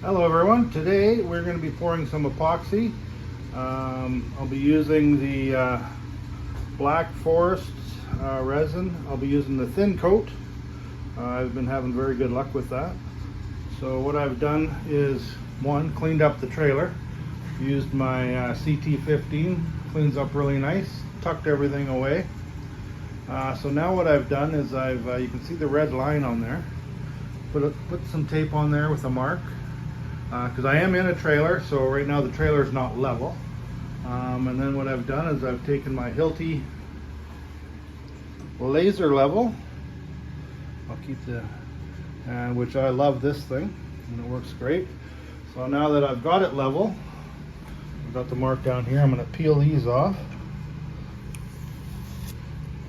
Hello everyone, today we're going to be pouring some epoxy. I'll be using the Blackforests resin. I'll be using the thin coat. I've been having very good luck with that. So what I've done is, one, cleaned up the trailer. Used my CT15, cleans up really nice, tucked everything away. So now what I've done is you can see the red line on there. Put some tape on there with a mark. Because I am in a trailer, so right now the trailer is not level. And then what I've done is I've taken my Hilti laser level. I'll keep which I love this thing, and it works great. So now that I've got it level, I've got the mark down here, I'm going to peel these off.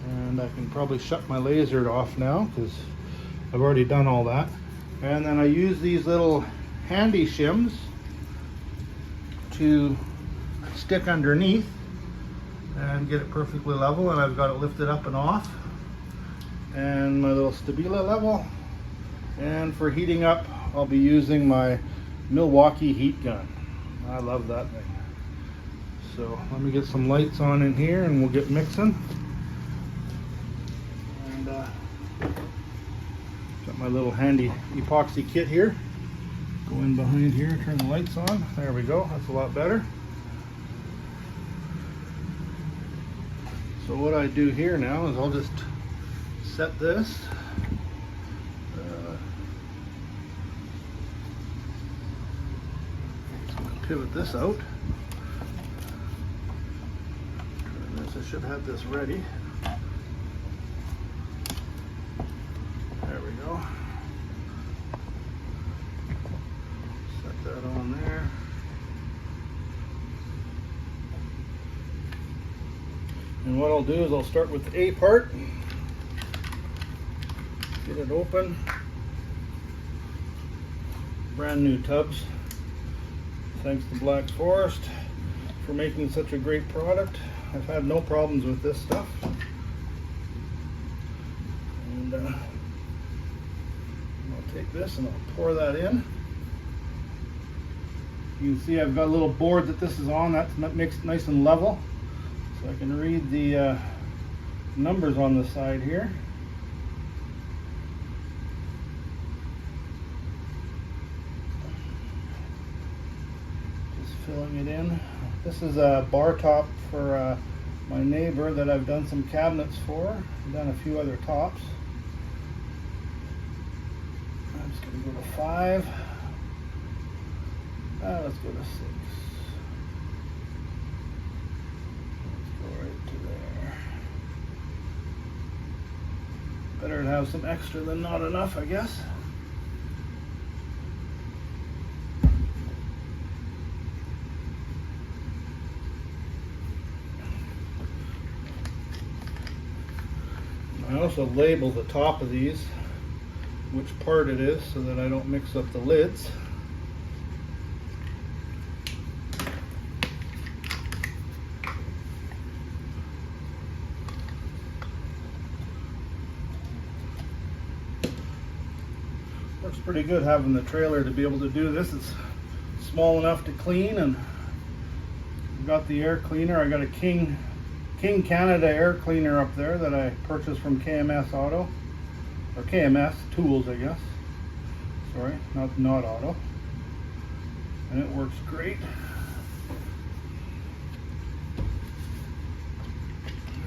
And I can probably shut my laser off now because I've already done all that. And then I use these little handy shims to stick underneath and get it perfectly level, and I've got it lifted up and off, and my little stabila level. And for heating up, I'll be using my Milwaukee heat gun. I love that thing. So let me get some lights on in here and we'll get mixing. And got my little handy epoxy kit here. Go in behind here, turn the lights on. There we go, that's a lot better. So what I do here now is I'll just set this. Pivot this out. Turn this, I should have this ready. There we go. That on there. And what I'll do is I'll start with the A part, get it open. Brand new tubs. Thanks to Black Forest for making such a great product. I've had no problems with this stuff. And I'll take this and I'll pour that in. You can see I've got a little board that this is on. That's mixed nice and level, so I can read the numbers on the side here. Just filling it in. This is a bar top for my neighbor that I've done some cabinets for. I've done a few other tops. I'm just going to go to 5. Let's go to 6. Let's go right to there. Better to have some extra than not enough, I guess. I also label the top of these, which part it is, so that I don't mix up the lids. Works pretty good having the trailer to be able to do this. It's small enough to clean, and I've got the air cleaner. I got a King Canada air cleaner up there that I purchased from KMS Auto, or KMS Tools, I guess. Sorry, not Auto. And it works great.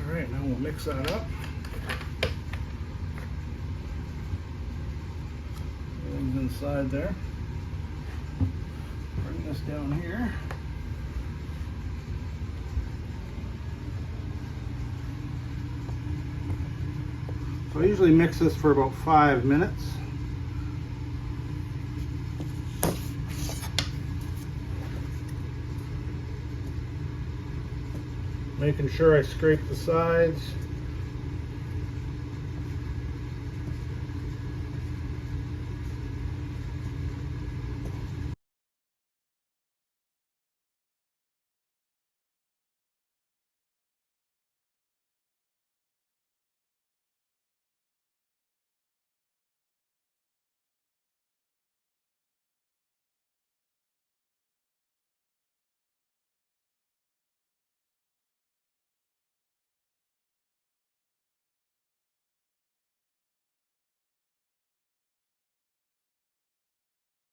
All right, now we'll mix that up. Inside there. Bring this down here. So I usually mix this for about 5 minutes. Making sure I scrape the sides.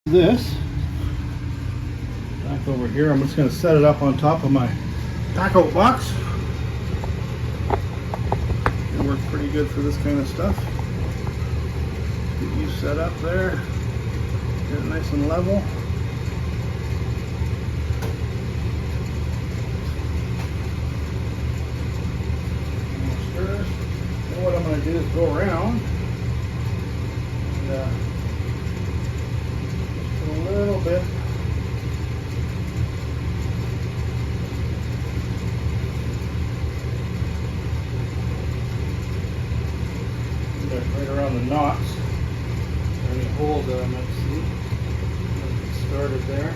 This back over here, I'm just going to set it up on top of my tackle box. It works pretty good for this kind of stuff. Get you set up there, get it nice and level. And what I'm going to do is go around and just put a little bit right around the knots, any holes that I might see. Let's get started there.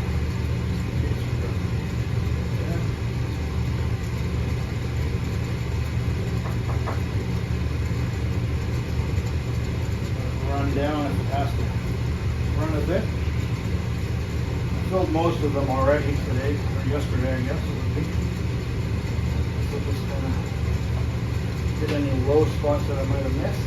Run down if it has to run a bit. I filled most of them already today, or yesterday I guess it would be. So just kind of get any low spots that I might have missed.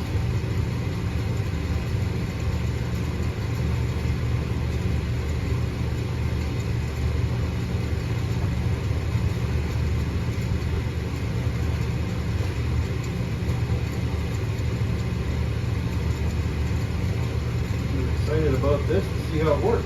Excited about this to see how it works.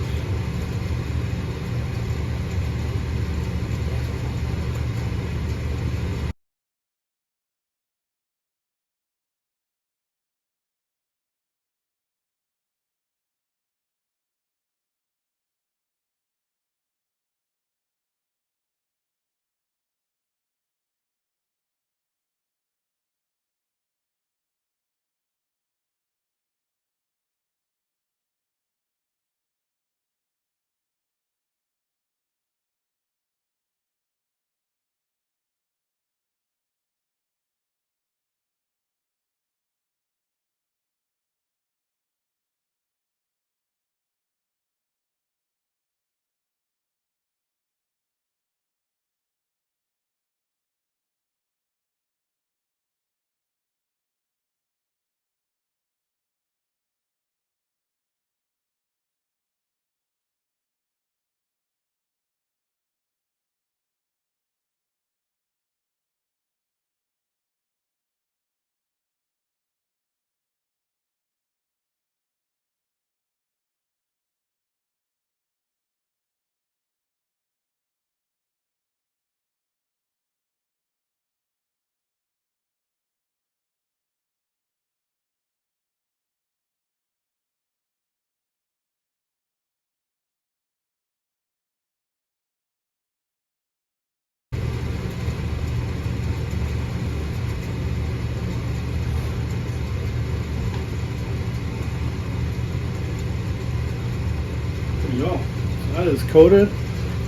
There you go. So that is coated.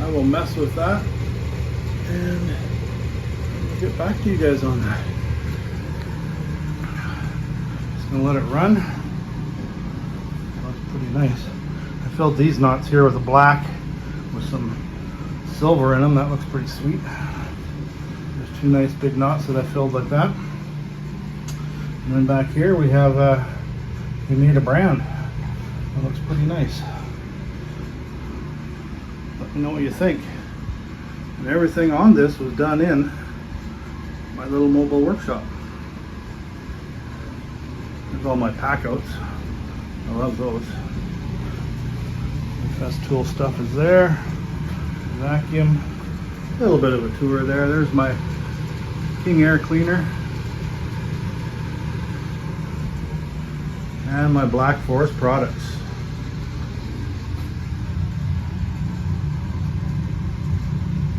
I will mess with that and I'll get back to you guys on that. Just gonna let it run. Looks pretty nice. I filled these knots here with a black with some silver in them. That looks pretty sweet. There's two nice big knots that I filled like that. And then back here we have we made a brand. That looks pretty nice. Let me know what you think. And everything on this was done in my little mobile workshop. There's all my pack outs. I love those. The Fest Tool stuff is there. Vacuum. A little bit of a tour there. There's my King air cleaner. And my Black Forest products.